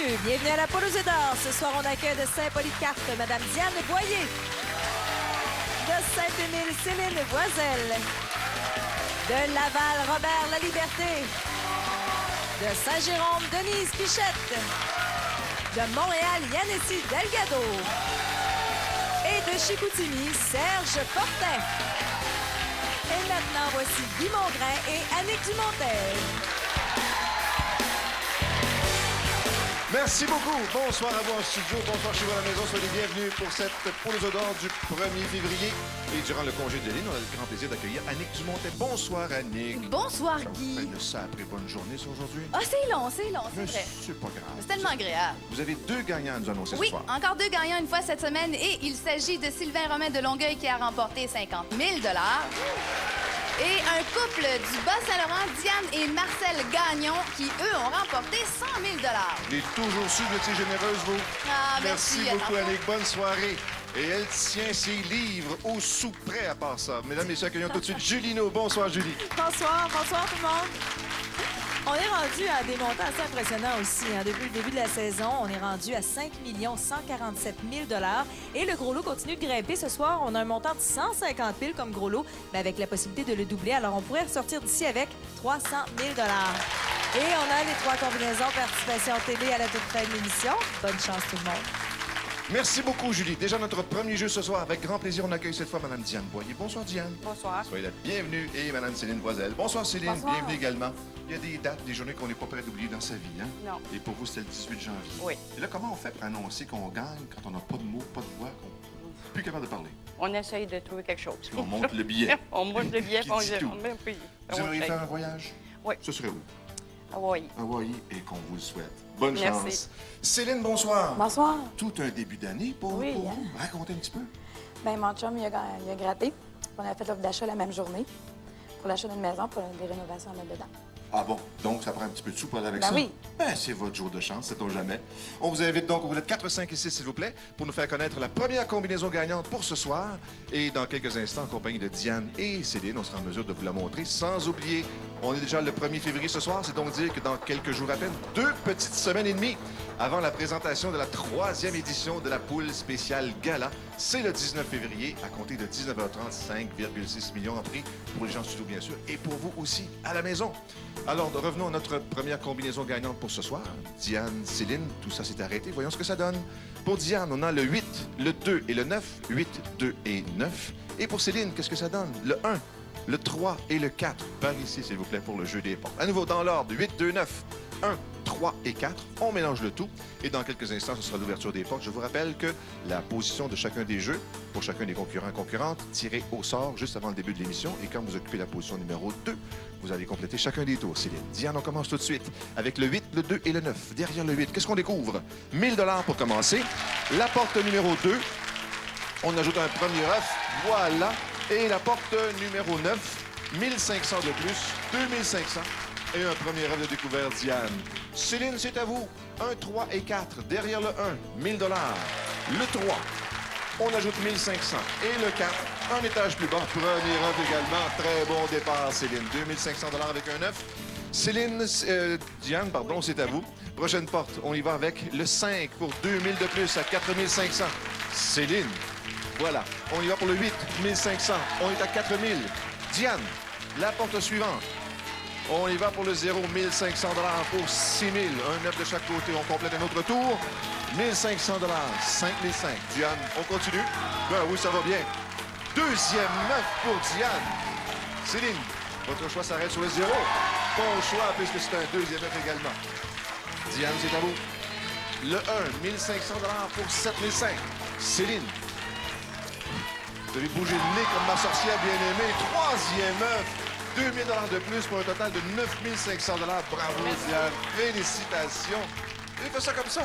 Bienvenue à la Poule aux œufs d'or. Ce soir, on accueille de Saint-Polycarpe Madame Diane Boyer. De Saint-Émile, Céline Voiselle. De Laval, Robert Laliberté. De Saint-Jérôme, Denise Pichette. De Montréal, Yanessi Delgado. Et de Chicoutimi, Serge Fortin. Et maintenant, voici Guy Mongrain et Annick Dumontel. Merci beaucoup. Bonsoir à vous en studio. Bonsoir chez vous à la maison. Soyez les bienvenus pour cette Poule aux œufs d'or du 1er février. Et durant le congé de Lynn, on a le grand plaisir d'accueillir Annick Dumontet. Bonsoir, Annick. Bonsoir, Guy. Une sacrée bonne journée, ça, aujourd'hui. Ah, c'est long, c'est Mais vrai. c'est pas grave. C'est tellement agréable. Vous avez 2 gagnants à nous annoncer Oui, ce soir. encore 2 gagnants une fois cette semaine et il s'agit de Sylvain Romain de Longueuil qui a remporté 50 000 et un couple du Bas-Saint-Laurent, Diane et Marcel Gagnon, qui, eux, ont remporté 100 000 Il est toujours su, vous étiez généreuse, vous. Ah, merci. beaucoup, Annick. Bonne soirée. Et elle tient ses livres au sous près à part ça. Mesdames et messieurs, accueillons tout de suite Julie No. Bonsoir, Julie. Bonsoir tout le monde. On est rendu à des montants assez impressionnants aussi. Depuis le début de la saison, on est rendu à 5 147 000 $ et le gros lot continue de grimper. Ce soir, on a un montant de 150 000 comme gros lot, mais avec la possibilité de le doubler. Alors, on pourrait ressortir d'ici avec 300 000 $. Et on a les 3 combinaisons participation télé à la toute fin de l'émission. Bonne chance tout le monde. Merci beaucoup, Julie. Déjà notre premier jeu ce soir. Avec grand plaisir, on accueille cette fois Mme Diane Boyer. Bonsoir, Diane. Bonsoir. Soyez la bienvenue. Et Mme Céline Voiselle. Bonsoir, Céline. Bonsoir. Bienvenue également. Il y a des dates, des journées qu'on n'est pas prêt d'oublier dans sa vie, hein? Non. Et pour vous, c'était le 18 janvier. Oui. Et là, comment on fait pour annoncer qu'on gagne quand on n'a pas de mots, pas de voix, qu'on n'est plus capable de parler? On essaye de trouver quelque chose. On monte le billet. On monte le billet, Qui on dit tout. oui. Vous aimeriez faire un voyage? Oui. Ce serait où? Hawaï. Hawaï, et qu'on vous le souhaite. Bonne Merci. chance. Céline, bonsoir. Bonsoir. Tout un début d'année pour Oui, vous. hein. Racontez un petit peu. Ben, mon chum, il a gratté. On a fait l'offre d'achat la même journée pour l'achat d'une maison, pour des rénovations à mettre dedans. Ah bon? Donc, ça prend un petit peu de sous pour aller avec Ben ça? oui. Ben, c'est votre jour de chance, sait-on jamais. On vous invite donc au roulette 4, 5 et 6, s'il vous plaît, pour nous faire connaître la première combinaison gagnante pour ce soir. Et dans quelques instants, en compagnie de Diane et Céline, on sera en mesure de vous la montrer. Sans oublier, on est déjà le 1er février ce soir. C'est donc dire que dans quelques jours à peine, 2 petites semaines et demie avant la présentation de la 3e édition de la Poule spéciale Gala. C'est le 19 février, à compter de 19h30, 5,6 millions en prix pour les gens studio, bien sûr, et pour vous aussi, à la maison. Alors, revenons à notre première combinaison gagnante pour ce soir. Diane, Céline, tout ça s'est arrêté. Voyons ce que ça donne. Pour Diane, on a le 8, le 2 et le 9. 8, 2 et 9. Et pour Céline, qu'est-ce que ça donne? Le 1, le 3 et le 4. Par ici, s'il vous plaît, pour le jeu des portes. À nouveau, dans l'ordre, 8, 2, 9. 1, 3 et 4. On mélange le tout. Et dans quelques instants, ce sera l'ouverture des portes. Je vous rappelle que la position de chacun des jeux, pour chacun des concurrents et concurrentes, tirée au sort juste avant le début de l'émission. Et quand vous occupez la position numéro 2, vous allez compléter chacun des tours, Céline. Diane, on commence tout de suite avec le 8, le 2 et le 9. Derrière le 8, qu'est-ce qu'on découvre? 1 000 $ pour commencer. La porte numéro 2, on ajoute un premier œuf. Voilà. Et la porte numéro 9, 1 500 de plus, 2 500. Et un premier œuf de découvert, Diane. Céline, c'est à vous. 1, 3 et 4. Derrière le 1, 1 000 $. Le 3, on ajoute 1 500. Et le 4, un étage plus bas. Premier œuf également. Très bon départ, Céline. 2 500 $ avec un œuf. Céline, Diane, pardon, c'est à vous. Prochaine porte, on y va avec le 5 pour 2 000 de plus à 4 500. Céline, voilà. On y va pour le 8, 1 500. On est à 4 000. Diane, la porte suivante. On y va pour le 0, 1 500 $ pour 6 000. Un œuf de chaque côté. On complète un autre tour. 1 500 $, 5 500. Diane, on continue? Ben oui, ça va bien. Deuxième œuf pour Diane. Céline, votre choix s'arrête sur le 0. Bon choix, puisque c'est un deuxième œuf également. Diane, c'est à vous. Le 1, 1 500 $ pour 7 500. Céline, vous avez bougé le nez comme ma sorcière bien-aimée. Troisième œuf. 2 000 $ de plus pour un total de 9 500 $. Bravo, Diane. Félicitations. Vous avez fait ça comme ça.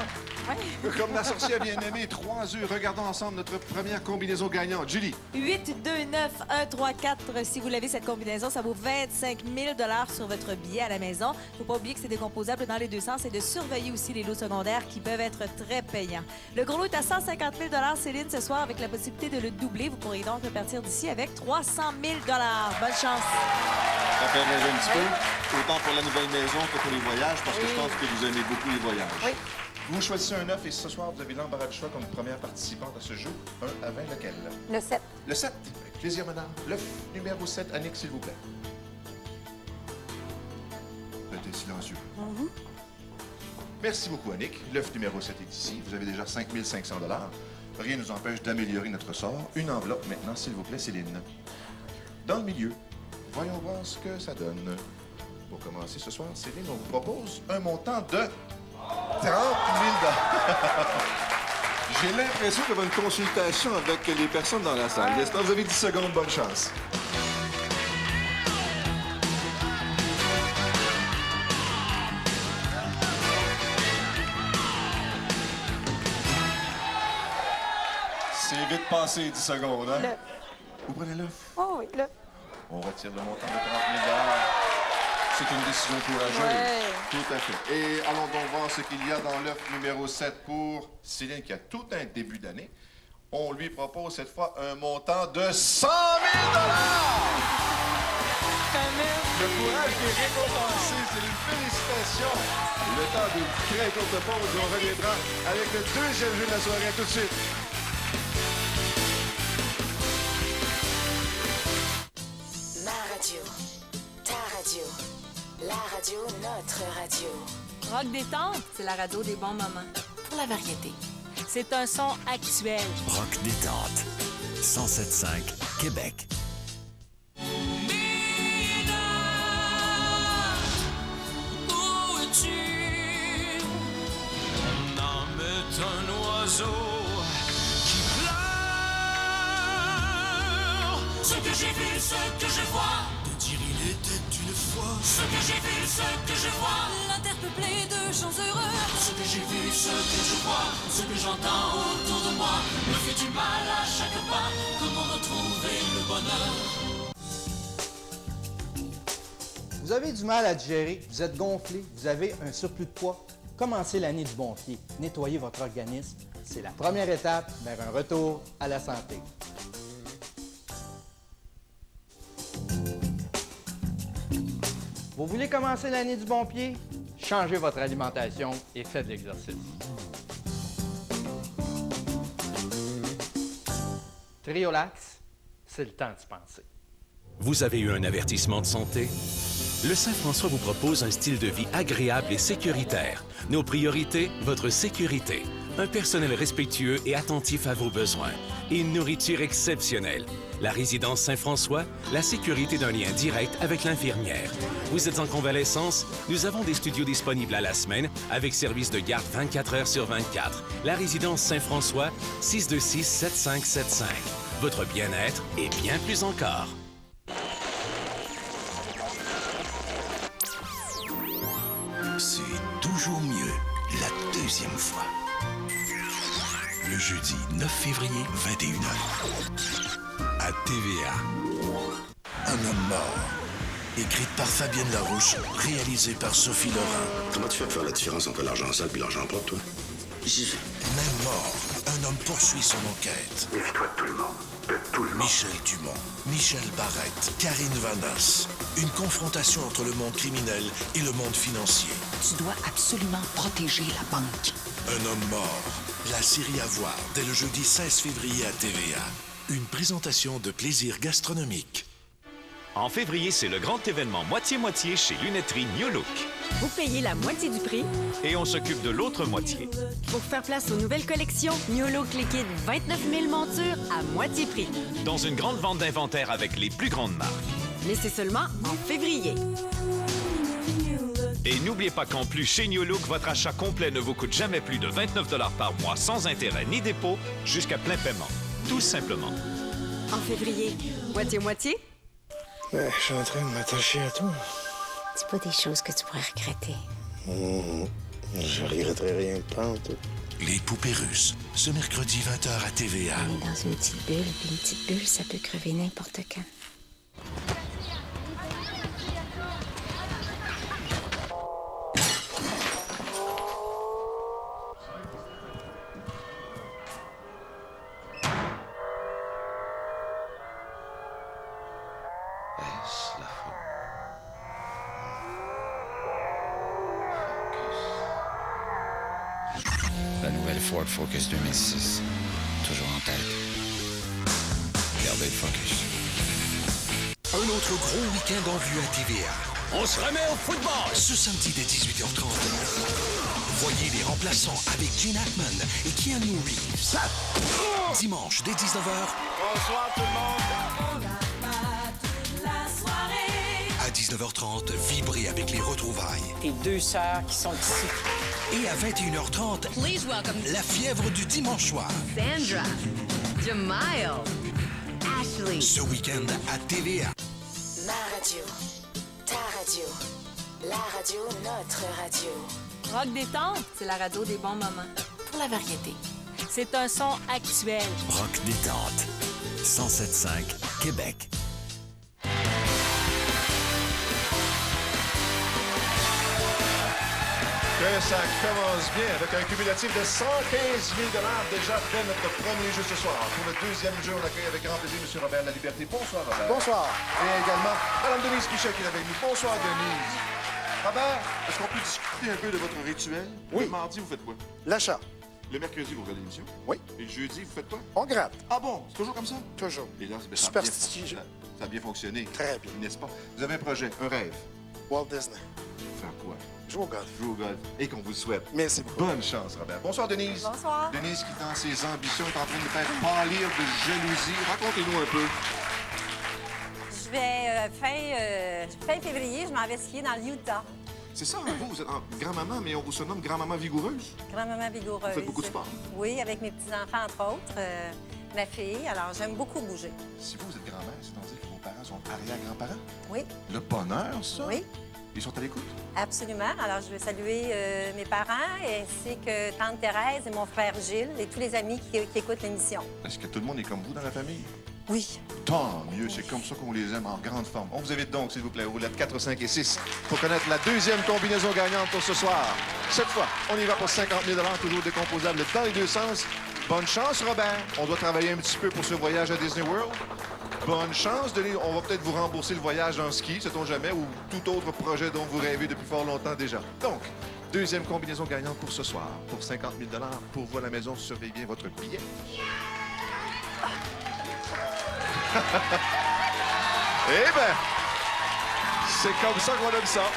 Oui. Comme la sorcière bien-aimée. 3 œufs. Regardons ensemble notre première combinaison gagnante. Julie. 8, 2, 9, 1, 3, 4. Si vous l'avez, cette combinaison, ça vaut 25 000 $ sur votre billet à la maison. Il ne faut pas oublier que c'est décomposable dans les deux sens et de surveiller aussi les lots secondaires qui peuvent être très payants. Le gros lot est à 150 000 $ Céline, ce soir, avec la possibilité de le doubler. Vous pourrez donc repartir d'ici avec 300 000 $. Bonne chance. Ça fait rêver un petit peu, autant pour la nouvelle maison que pour les voyages, parce que je pense que vous aimez beaucoup les voyages. Oui. Vous choisissez un œuf et ce soir, vous avez l'embarras du choix comme première participante à ce jeu. 1 à 20, lequel? Le 7. Le 7. Avec plaisir, madame. L'œuf numéro 7, Annick, s'il vous plaît. Restez silencieux. Merci beaucoup, Annick. L'œuf numéro 7 est ici. Vous avez déjà 5 500 $. Rien ne nous empêche d'améliorer notre sort. Une enveloppe maintenant, s'il vous plaît, Céline. Dans le milieu, voyons voir ce que ça donne. Pour commencer ce soir, Céline, on vous propose un montant de 30 000 $. J'ai l'impression qu'il y a une consultation avec les personnes dans la salle. N'est-ce pas? Vous avez 10 secondes, bonne chance. C'est vite passé, 10 secondes, hein? Vous prenez l'œuf? Oh oui, là. On retire le montant de 30 000 $. C'est une décision courageuse. Ouais. Tout à fait. Et allons donc voir ce qu'il y a dans l'œuf numéro 7 pour Céline, qui a tout un début d'année. On lui propose cette fois un montant de 100 000 $! Le courage est récompensé. Céline, félicitations. Le temps d'une très courte pause et on reviendra avec le deuxième jeu de la soirée. À tout de suite. Ma radio, ta radio, la radio, notre radio. Rock détente, c'est la radio des bons moments. Pour la variété. C'est un son actuel. Rock détente. 107.5 Québec. Où es-tu? Mon âme est un oiseau qui pleure. Ce que j'ai vu, ce que je vois. De dire il était une fois. Ce que j'ai vu, ce que je vois. La terre peuplée de gens heureux. Ce que j'ai vu, ce que je vois. Ce que j'entends autour de moi me fait du mal à chaque pas. Comment retrouver le bonheur? Vous avez du mal à digérer, vous êtes gonflé, vous avez un surplus de poids. Commencez l'année du bon pied. Nettoyez votre organisme. C'est la première étape vers un retour à la santé. Vous voulez commencer l'année du bon pied? Changez votre alimentation et faites de l'exercice. Triolax, c'est le temps d'y penser. Vous avez eu un avertissement de santé? Le Saint-François vous propose un style de vie agréable et sécuritaire. Nos priorités, votre sécurité. Un personnel respectueux et attentif à vos besoins. Et une nourriture exceptionnelle. La résidence Saint-François, la sécurité d'un lien direct avec l'infirmière. Vous êtes en convalescence? Nous avons des studios disponibles à la semaine avec service de garde 24 heures sur 24. La résidence Saint-François, 626-7575. Votre bien-être et bien plus encore. C'est toujours mieux la deuxième fois. Le jeudi 9 février, 21h. À TVA. Un homme mort. Écrite par Fabienne Larouche, réalisée par Sophie Laurent. Comment tu fais pour faire la différence entre l'argent sale et l'argent propre, toi? Même mort, un homme poursuit son enquête. Méfie-toi de tout le monde. De tout le monde. Michel Dumont, Michel Barrette, Karine Vanasse. Une confrontation entre le monde criminel et le monde financier. Tu dois absolument protéger la banque. Un homme mort. La série à voir dès le jeudi 16 février à TVA. Une présentation de plaisir gastronomique. En février, c'est le grand événement moitié-moitié chez Lunetterie New Look. Vous payez la moitié du prix Et on s'occupe de l'autre moitié. pour faire place aux nouvelles collections. New Look liquide 29 000 montures à moitié prix. Dans une grande vente d'inventaire avec les plus grandes marques. Mais c'est seulement en février. Et n'oubliez pas qu'en plus, chez New Look, votre achat complet ne vous coûte jamais plus de 29 $ par mois sans intérêt ni dépôt jusqu'à plein paiement. Tout simplement. En février, moitié-moitié. Ouais, je suis en train de m'attacher à tout. C'est pas des choses que tu pourrais regretter. Je regretterai rien de pantoute. Les poupées russes, ce mercredi 20h à TVA. On est dans une petite bulle, puis une petite bulle, ça peut crever n'importe quand. Est-ce la faute? Focus. Ford Focus 2006. Toujours en tête. Gardez le focus. Un autre gros week-end en vue à TVA. On se remet au football! Ce samedi dès 18h30, voyez les remplaçants avec Gene Hackman et Keanu Reeves. Dimanche dès 19h. Bonsoir tout le monde. À 19h30, vibrez avec les retrouvailles. Tes deux sœurs qui sont ici. Et à 21h30, Please welcome la fièvre du dimanche soir. Sandra, Jemile, Ashley. Ce week-end à TVA. Ma radio, ta radio, la radio, notre radio. Rock détente, c'est la radio des bons moments. Pour la variété. C'est un son actuel. Rock détente. 107.5 Québec. Que ça commence bien avec un cumulatif de 115 000 déjà dès notre premier jeu ce soir. Pour le deuxième jeu, on accueille avec grand plaisir M. Robert Laliberté. Bonsoir, Robert. Bonsoir. Et également Mme Denise Pichet qui est avec nous. Bonsoir, Denise. Robert, est-ce qu'on peut discuter un peu de votre rituel? Oui. Le mardi, vous faites quoi? L'achat. Le mercredi, vous regardez l'émission? Oui. Et le jeudi, vous faites quoi? On gratte. Ah bon? C'est toujours comme ça? Toujours. Et là, ça a bien- Superstition. ça a bien fonctionné. Très bien. N'est-ce pas? Vous avez un projet, un rêve. Walt Disney. Faire quoi? Joue au golf. Jouer au golf. Et qu'on vous le souhaite. Merci beaucoup. Bonne chance, Robert. Bonsoir, Denise. Bonsoir. Denise qui, dans ses ambitions, est en train de faire pâlir de jalousie. Racontez-nous un peu. Je vais fin février, je m'en vais skier dans l'Utah. C'est ça, vous êtes grand-maman, mais on vous surnomme grand-maman vigoureuse. Grand-maman vigoureuse. Vous faites beaucoup de sport. Oui, avec mes petits-enfants, entre autres. Ma fille, alors j'aime beaucoup bouger. Si vous êtes grand-mère, c'est-à-dire que vos parents sont arrière-grands-parents? Oui. Le bonheur, ça? Oui. Ils sont à l'écoute? Absolument. Alors, je veux saluer mes parents, ainsi que Tante Thérèse et mon frère Gilles et tous les amis qui écoutent l'émission. Est-ce que tout le monde est comme vous dans la famille? Oui. Tant mieux, c'est comme ça qu'on les aime en grande forme. On vous invite donc, s'il vous plaît, aux roulettes 4, 5 et 6 pour connaître la deuxième combinaison gagnante pour ce soir. Cette fois, on y va pour 50 000 toujours décomposables dans les deux sens. Bonne chance, Robert. On doit travailler un petit peu pour ce voyage à Disney World. Bonne chance, Denis. On va peut-être vous rembourser le voyage en ski, sait-on jamais, ou tout autre projet dont vous rêvez depuis fort longtemps déjà. Donc, deuxième combinaison gagnante pour ce soir. Pour 50 000 pour vous à la maison, surveillez bien votre billet. Eh bien, c'est comme ça qu'on aime ça.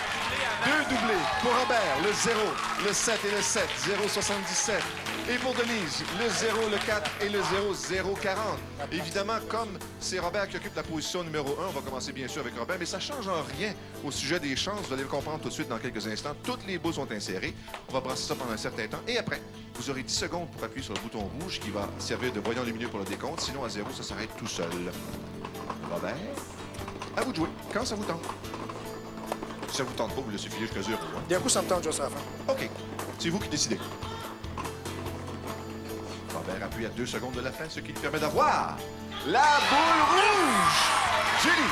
Deux doublés pour Robert, le 0, le 7 et le 7, 0,77. Et pour Denise, le 0, le 4 et le 0, 0,40. Évidemment, comme c'est Robert qui occupe la position numéro 1, on va commencer bien sûr avec Robert, mais ça ne change en rien au sujet des chances. Vous allez le comprendre tout de suite dans quelques instants. Toutes les boules sont insérées. On va brasser ça pendant un certain temps. Et après, vous aurez 10 secondes pour appuyer sur le bouton rouge qui va servir de voyant lumineux pour le décompte. Sinon, à 0, ça s'arrête tout seul. Robert, à vous de jouer. Quand ça vous tente. Si ça vous tente pas, vous laissez filer jusqu'à 0. Hein? D'un coup, ça me tente juste à la fin. OK. C'est vous qui décidez. Robert appuie à 2 secondes de la fin, ce qui lui permet d'avoir la boule rouge. Julie.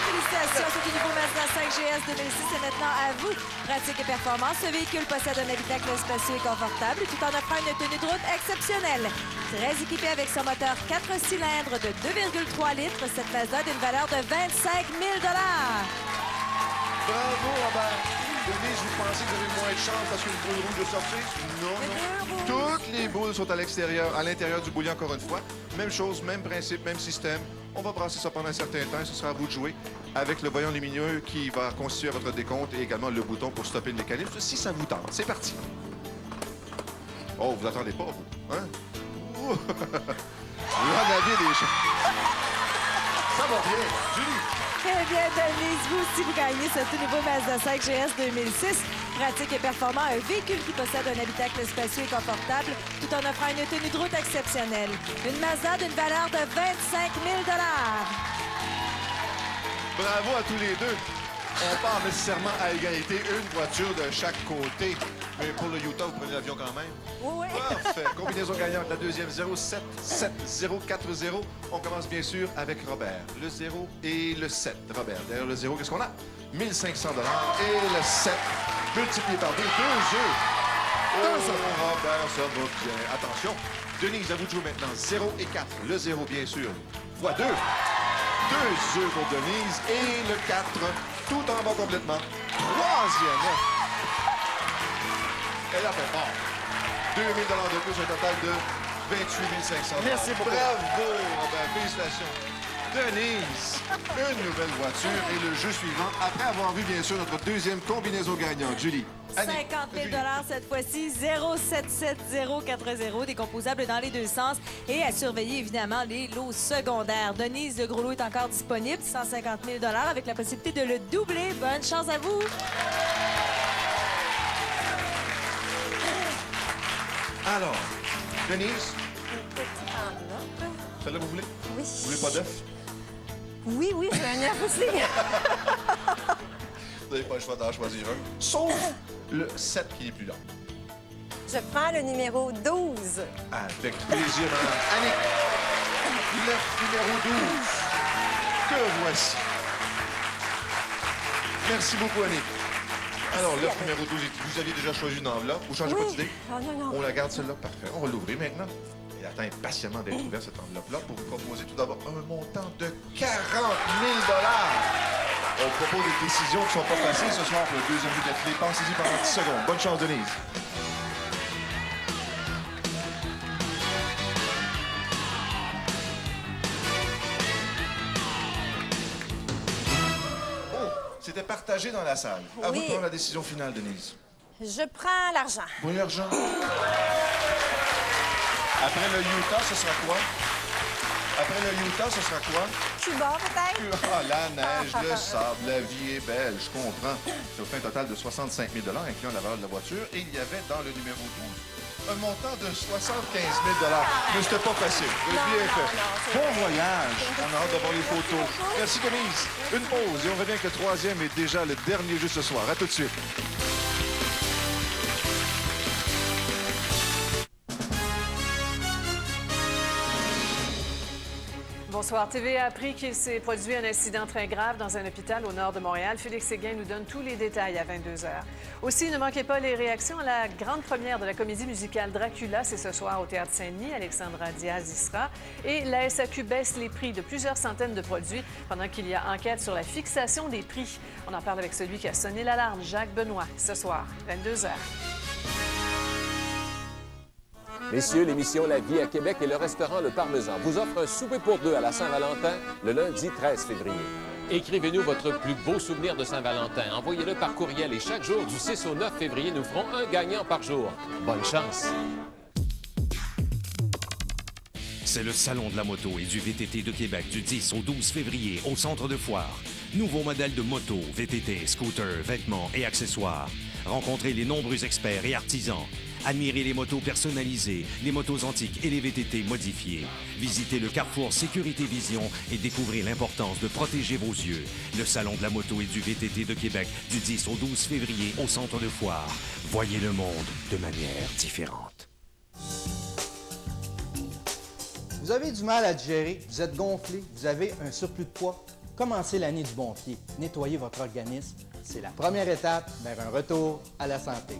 Félicitations, c'est le nouveau Mazda 5 GS 2006 est maintenant à vous. Pratique et performance, ce véhicule possède un habitacle spacieux et confortable tout en offrant une tenue de route exceptionnelle. Très équipé avec son moteur 4 cylindres de 2,3 litres, cette Mazda d'une valeur de 25 000 $. Bravo, Robert. Denise, vous pensez que vous avez moins de chance parce qu'une boule rouge de sortir? Non, non. Toutes les boules sont à l'extérieur, à l'intérieur du boulier, encore une fois. Même chose, même principe, même système. On va brasser ça pendant un certain temps et ce sera à vous de jouer avec le voyant lumineux qui va constituer votre décompte et également le bouton pour stopper le mécanisme si ça vous tente. C'est parti. Oh, vous attendez pas, vous, hein? Vous en aviez des chances. Ça va bien. Julie. Eh bien, Denise, vous aussi, vous gagnez ce tout nouveau Mazda 5 GS 2006. Pratique et performant, un véhicule qui possède un habitacle spacieux et confortable, tout en offrant une tenue de route exceptionnelle. Une Mazda d'une valeur de 25 000 $. Bravo à tous les deux. On part nécessairement à égalité, une voiture de chaque côté. Mais pour le Utah, vous prenez l'avion quand même? Oui. Parfait. Combinaison gagnante, la deuxième 0,77040. On commence bien sûr avec Robert. Le 0 et le 7. Robert, derrière le 0, qu'est-ce qu'on a? 1 500 $ et le 7 multiplié par 2, 2 œufs. Oh, Robert, ça va bien. Attention. Denise, à vous de jouer maintenant. 0 et 4. Le 0, bien sûr. Fois 2. 2 œufs pour Denise et le 4, tout en bas complètement. Troisième. Elle a fait fort. 2 000 de plus, un total de 28 500 $. Merci beaucoup. Bravo, Robert. Félicitations. Denise, une nouvelle voiture et le jeu suivant, après avoir vu, bien sûr, notre deuxième combinaison gagnante. Julie. 50 000 cette fois-ci, 077080, décomposable dans les deux sens. Et à surveiller, évidemment, les lots secondaires. Denise, le gros lot est encore disponible, 150 000 avec la possibilité de le doubler. Bonne chance à vous. Alors, Denise, Une petite enveloppe. celle-là, vous voulez? Oui. Vous voulez pas d'œuf? Oui, oui, je veux un œuf aussi. Vous n'avez pas le choix d'en choisir un. Sauf le 7 qui est plus long. Je prends le numéro 12. Avec plaisir, madame. Annick, l'œuf numéro 12. Que voici. Merci beaucoup, Annick. Alors, l'œuf numéro 12, vous aviez déjà choisi une enveloppe. Vous changez pas d'idée? Oh, non, non. On la garde, celle-là. Parfait. On va l'ouvrir maintenant. Il attend impatiemment d'être ouvert, cette enveloppe-là, pour vous proposer tout d'abord un montant de 40 000 $. On propose des décisions qui ne sont pas faciles ce soir pour le deuxième but d'affilée. Pensez-y pendant 10 secondes. Bonne chance, Denise. Oh, c'était partagé dans la salle. À vous de prendre la décision finale, Denise. Je prends l'argent. Oui, l'argent. Après le Utah, ce sera quoi? Après le Utah, ce sera quoi? Cuba, peut-être? Ah, la neige, le sable, la vie est belle, je comprends. Ça fait un total de 65 000 $, incluant la valeur de la voiture. Et il y avait dans le numéro 12 un montant de 75 000 $. Mais c'était pas facile. Vous avez bien fait. Bon voyage. On a hâte d'avoir les photos. Merci, Denise. Une pause et on revient avec le troisième et déjà le dernier jeu ce soir. À tout de suite. Bonsoir. TVA a appris qu'il s'est produit un incident très grave dans un hôpital au nord de Montréal. Félix Séguin nous donne tous les détails à 22 h. Aussi, ne manquez pas les réactions à la grande première de la comédie musicale Dracula. C'est ce soir au Théâtre Saint-Denis. Alexandra Diaz y sera. Et la SAQ baisse les prix de plusieurs centaines de produits pendant qu'il y a enquête sur la fixation des prix. On en parle avec celui qui a sonné l'alarme, Jacques Benoît, ce soir, 22 h. Messieurs, l'émission La Vie à Québec et le restaurant Le Parmesan vous offrent un souper pour deux à la Saint-Valentin le lundi 13 février. Écrivez-nous votre plus beau souvenir de Saint-Valentin. Envoyez-le par courriel et chaque jour du 6 au 9 février, nous ferons un gagnant par jour. Bonne chance! C'est le Salon de la moto et du VTT de Québec du 10 au 12 février au Centre de Foire. Nouveaux modèles de motos, VTT, scooters, vêtements et accessoires. Rencontrez les nombreux experts et artisans. Admirez les motos personnalisées, les motos antiques et les VTT modifiés. Visitez le Carrefour Sécurité Vision et découvrez l'importance de protéger vos yeux. Le Salon de la moto et du VTT de Québec du 10 au 12 février au Centre de Foire. Voyez le monde de manière différente. Vous avez du mal à digérer, vous êtes gonflé, vous avez un surplus de poids. Commencez l'année du bon pied. Nettoyez votre organisme. C'est la première étape vers un retour à la santé.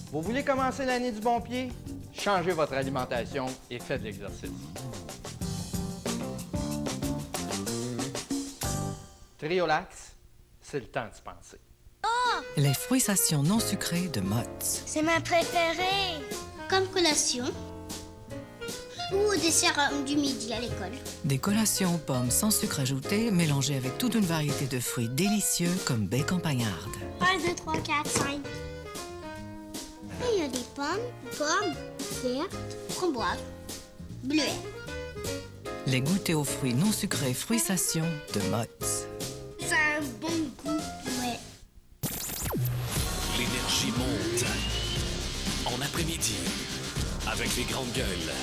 Vous voulez commencer l'année du bon pied? Changez votre alimentation et faites de l'exercice. Triolax, c'est le temps d'y penser. Les fruitations non sucrées de Mott's. C'est ma préférée. Comme collation ou au dessert du midi à l'école. Des collations aux pommes sans sucre ajouté, mélangées avec toute une variété de fruits délicieux comme baie campagnarde. 1, 2, 3, 4, 5. Il y a des pommes vertes, framboises, bleuets. Les goûters aux fruits non sucrés fruitations de Mott's. Ça a un bon goût, ouais. L'énergie monte. En après-midi, avec les grandes gueules.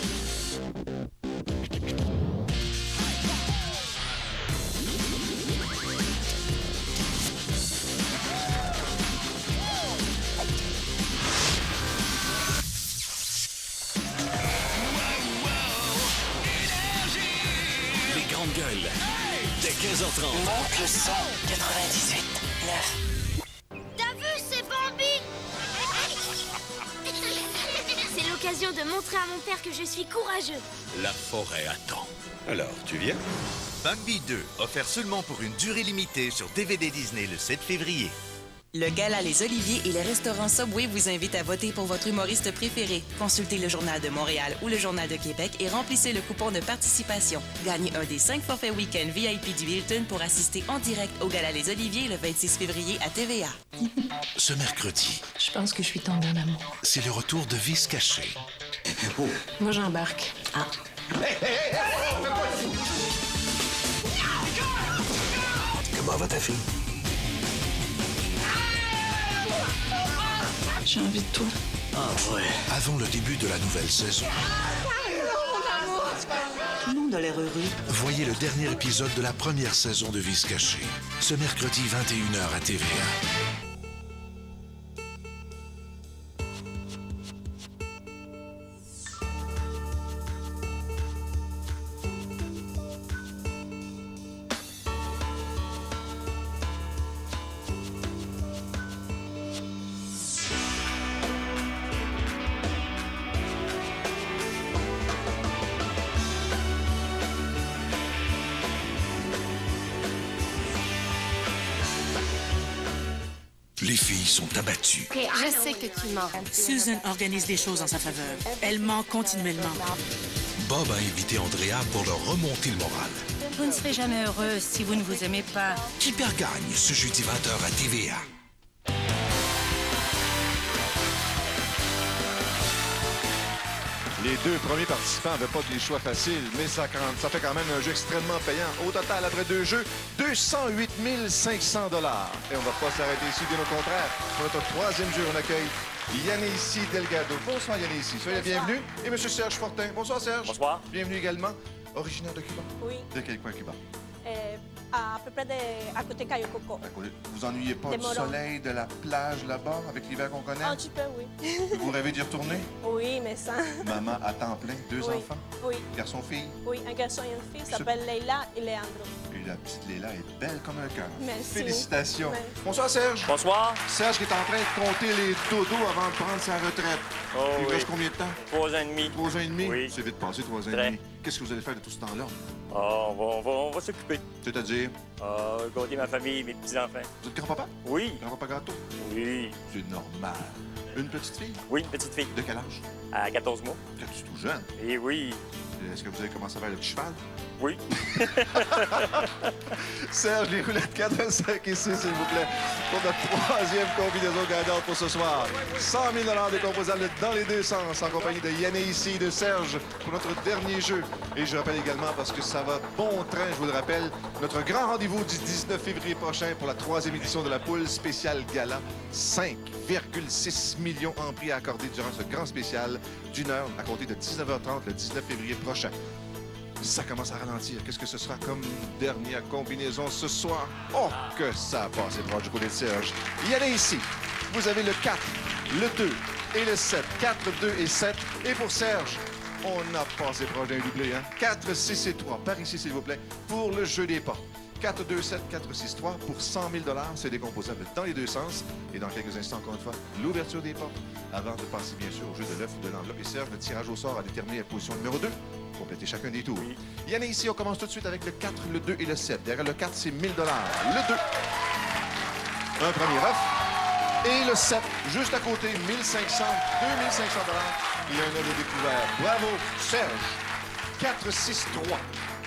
Les grandes gueules. Dès 15h30. Monte le son. 98.9. T'as vu, c'est Bambi? C'est l'occasion de montrer à mon père que je suis courageux. La forêt attend. Alors, tu viens? Bambi 2, offert seulement pour une durée limitée sur DVD Disney le 7 février. Le Gala Les Oliviers et les restaurants Subway vous invitent à voter pour votre humoriste préféré. Consultez le Journal de Montréal ou le Journal de Québec et remplissez le coupon de participation. Gagnez un des 5 forfaits week-end VIP du Hilton pour assister en direct au Gala Les Oliviers le 26 février à TVA. Ce mercredi, Je pense que je suis tombée en amour. c'est le retour de Vice Caché. Moi, j'embarque. Ah. Comment va ta fille? J'ai envie de toi. Ah ouais. Avant le début de la nouvelle saison, Tout le monde a l'air heureux. voyez le dernier épisode de la première saison de Vice Caché. Ce mercredi 21h à TVA. Les filles sont abattues. Je sais que tu mens. Susan organise des choses en sa faveur. Elle ment continuellement. Bob a invité Andrea pour leur remonter le moral. Vous ne serez jamais heureuse si vous ne vous aimez pas. Qui perd gagne ce jeudi 20h à TVA. Les deux premiers participants n'avaient pas des choix faciles, mais ça fait quand même un jeu extrêmement payant. Au total, après 2 jeux, 208 500 $. Et on ne va pas s'arrêter ici, bien au contraire. Pour notre troisième jeu, on accueille Yanissi Delgado. Bonsoir Yanissi, soyez la bienvenue. Et M. Serge Fortin. Bonsoir Serge. Bonsoir. Bienvenue également. Originaire de Cuba? Oui. De quel coin Cuba? À peu près à côté de Cayo Coco. Vous ennuyez pas Des du Morons. soleil, de la plage là-bas, avec l'hiver qu'on connaît? Un petit peu, oui. Vous rêvez d'y retourner? Oui, mais ça. Maman à temps plein, 2 Oui. enfants? Oui. Garçon-fille? Oui, un garçon et une fille s'appellent Leila et Leandro. Et la petite Léla est belle comme un cœur. Merci. Félicitations. Merci. Bonsoir, Serge. Bonsoir. Serge qui est en train de compter les dodos avant de prendre sa retraite. Oh, Il oui. reste combien de temps? 3 ans et demi. 3 ans et demi? Oui. C'est vite passé, 3 ans et Très. demi. Qu'est-ce que vous allez faire de tout ce temps-là? On va s'occuper. C'est-à-dire? Garder ma famille, mes petits-enfants. Vous êtes grand-papa? Oui. Grand-papa gâteau? Oui. C'est normal. Une petite fille? Oui, une petite fille. De quel âge? À 14 mois. Quand tu es tout jeune. Et oui. Est-ce que vous avez commencé à faire le petit cheval? Oui. Serge, les roulettes 4, 5 et 6, s'il vous plaît, pour notre troisième combinaison gagnante pour ce soir. 100 000 $ décomposables dans les deux sens, en compagnie de Yanissi et de Serge pour notre dernier jeu. Et je rappelle également, parce que ça va bon train, je vous le rappelle, notre grand rendez-vous du 19 février prochain pour la 3e édition de la poule spéciale gala. 5,6 millions en prix à accorder durant ce grand spécial d'1 heure à compter de 19h30 le 19 février prochain. Ça commence à ralentir. Qu'est-ce que ce sera comme dernière combinaison ce soir? Oh, que ça a passé droit du côté de Serge. Il y en a ici. Vous avez le 4, le 2 et le 7. 4, 2 et 7. Et pour Serge, on a passé proche d'un doublé. Hein? 4, 6 et 3. Par ici, s'il vous plaît, pour le jeu des portes. 4, 2, 7, 4, 6, 3 pour 100 000 $. C'est décomposable dans les deux sens. Et dans quelques instants, encore une fois, l'ouverture des portes. Avant de passer, bien sûr, au jeu de l'œuf ou de l'enveloppe. Et Serge, le tirage au sort a déterminé la position numéro 2. Complétez chacun des tours. Oui. Il y en a ici, on commence tout de suite avec le 4, le 2 et le 7. Derrière le 4, c'est 1 000 $. Le 2, un premier œuf. Et le 7, juste à côté, 1 500, 2 500 $. Il y a un œuf de découvert. Bravo, Serge. 4, 6, 3.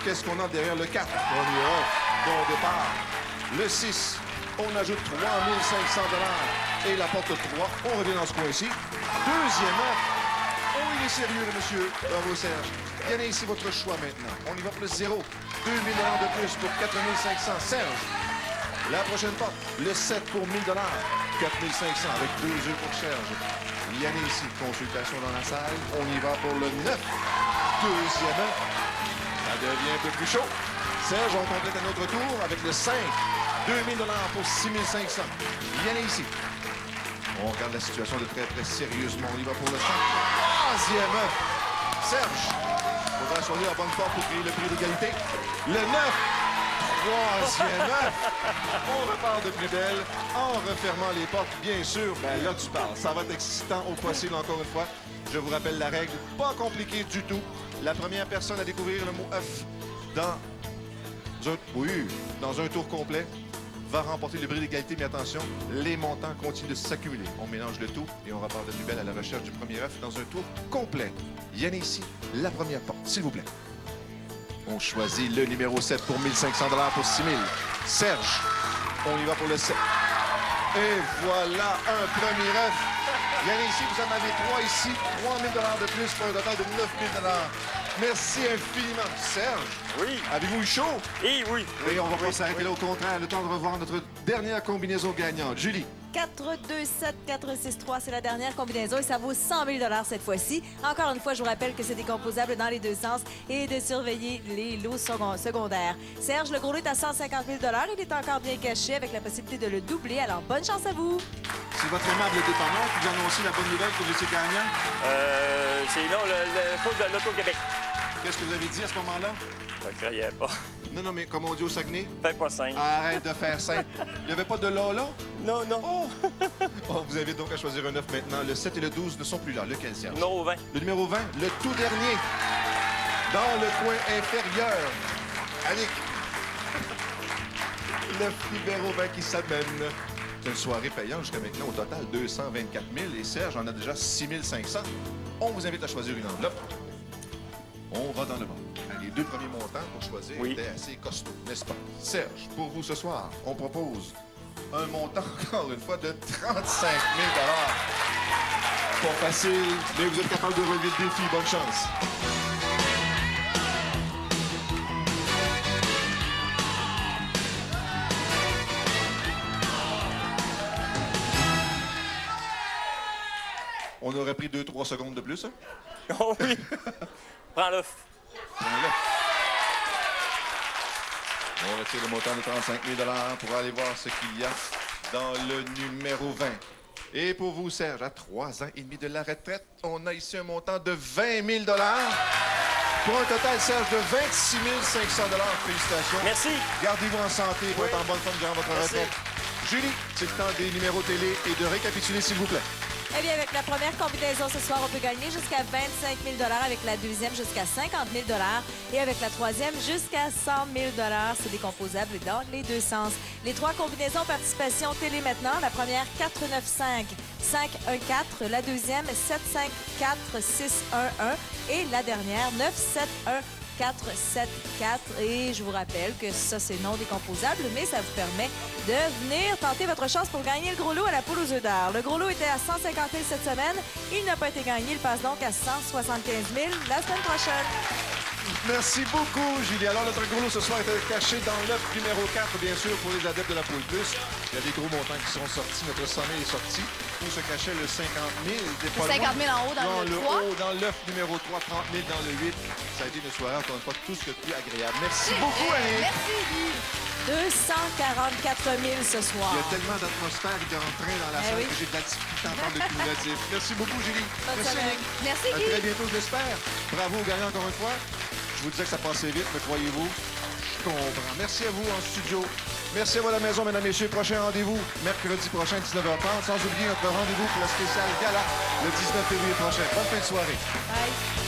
Qu'est-ce qu'on a derrière le 4? Premier œuf, bon départ. Le 6, on ajoute 3 500 $. Et la porte 3, on revient dans ce coin-ci. Deuxième œuf. Oh, il est sérieux, le monsieur. Bravo, Serge. Il y en a ici votre choix maintenant. On y va pour le 0. 2 000 $ de plus pour 4 500. Serge. La prochaine porte, le 7 pour 1 000 $. 4 500 avec 2 œufs pour Serge. Il y en a ici. Consultation dans la salle. On y va pour le 9. Deuxième œuf. Ça devient un peu plus chaud. Serge, on complète à notre tour avec le 5. 2 000 $ pour 6 500. Il y en a ici. On regarde la situation de très, très sérieusement. On y va pour le 5. Troisième œuf. Serge, il faudra choisir la bonne porte pour créer le prix d'égalité. Le 9. troisième œuf. On repart de plus belle en refermant les portes, bien sûr. Ben là, tu parles. Ça va être excitant au possible, encore une fois. Je vous rappelle la règle, pas compliquée du tout. La première personne à découvrir le mot œuf dans un tour complet va remporter le prix d'égalité. Mais attention, les montants continuent de s'accumuler. On mélange le tout et on repart de plus belle à la recherche du premier œuf dans un tour complet. Yann est ici, la première porte, s'il vous plaît. On choisit le numéro 7 pour 1 500 $ pour 6 000. Serge, on y va pour le 7. Et voilà un premier œuf. Yann ici, vous en avez 3 ici. 3 000 $ de plus pour un total de 9 000 $. Merci infiniment. Serge, oui. Avez-vous eu chaud? Oui, oui. Et on va pas s'arrêter là, au contraire. Le temps de revoir notre dernière combinaison gagnante. Julie. 4, 2, 7, 4, 6, 3, c'est la dernière combinaison et ça vaut 100 000 $ cette fois-ci. Encore une fois, je vous rappelle que c'est décomposable dans les deux sens et de surveiller les lots secondaires. Serge, le gros lot est à 150 000 $. Il est encore bien caché avec la possibilité de le doubler. Alors, bonne chance à vous. C'est votre aimable dépanneur qui vous annonce la bonne nouvelle que vous étiez gagnant? C'est non, le coach de l'Auto-Québec. Qu'est-ce que vous avez dit à ce moment-là? Je ne croyais pas. Non, mais comme on dit au Saguenay? Fais pas simple. Arrête de faire simple. Il n'y avait pas de là? Non. Oh! Oh, vous avez donc à choisir un œuf maintenant. Le 7 et le 12 ne sont plus là. Lequel, Serge? Numéro 20. Le numéro 20, le tout dernier. Dans le coin inférieur. Annick. Le numéro 20 qui s'amène. C'est une soirée payante jusqu'à maintenant. Au total, 224 000. Et Serge en a déjà 6 500. On vous invite à choisir une enveloppe. On va dans le monde. Les deux premiers montants pour choisir étaient assez costauds, n'est-ce pas? Serge, pour vous ce soir, on propose un montant, encore une fois, de 35 000 $. Pas facile, mais vous êtes capable de relever le défi. Bonne chance. On aurait pris 2-3 secondes de plus, hein? Oh oui! Prends l'œuf. On retire le montant de 35 000 $ pour aller voir ce qu'il y a dans le numéro 20. Et pour vous, Serge, à 3 ans et demi de la retraite, on a ici un montant de 20 000 $. Pour un total, Serge, de 26 500 $. Félicitations. Merci. Gardez-vous en santé pour être en bonne forme durant votre retraite. Julie, c'est le temps des numéros télé et de récapituler, s'il vous plaît. Eh bien, avec la première combinaison ce soir, on peut gagner jusqu'à 25 000 $, avec la deuxième jusqu'à 50 000 $ et avec la troisième jusqu'à 100 000 $. C'est décomposable dans les deux sens. Les trois combinaisons participation télé maintenant. La première, 4-9-5, 5-1-4. La deuxième, 7-5-4, 6-1-1. Et la dernière, 9-7-1. 4, 7, 4. Et je vous rappelle que ça, c'est non décomposable, mais ça vous permet de venir tenter votre chance pour gagner le gros lot à la poule aux œufs d'or. Le gros lot était à 150 000 cette semaine. Il n'a pas été gagné. Il passe donc à 175 000 la semaine prochaine. Merci beaucoup, Julie. Alors, notre gros lot ce soir est caché dans l'œuf numéro 4, bien sûr, pour les adeptes de la poule plus. Il y a des gros montants qui sont sortis. Notre 100 000 est sorti. Où se cachait le 50 000? Le 50 000 en haut dans le 3. Haut, dans l'œuf numéro 3, 30 000 dans le 8. Ça a été une soirée, encore une fois, tout ce que plus agréable. Merci beaucoup, Annie. Merci, Guy. 244 000 ce soir. Il y a tellement d'atmosphère et d'entrain dans la salle que j'ai de la difficulté à entendre le cumulatif. Merci beaucoup, Julie. Merci, Annick. Merci, Guy. À très bientôt, je l'espère. Bravo aux gagnants encore une fois. Je vous disais que ça passait vite, mais croyez-vous, je comprends. Merci à vous en studio. Merci à vous à la maison, mesdames et messieurs. Prochain rendez-vous, mercredi prochain, 19h30. Sans oublier notre rendez-vous pour la spéciale gala le 19 février prochain. Bonne fin de soirée. Bye.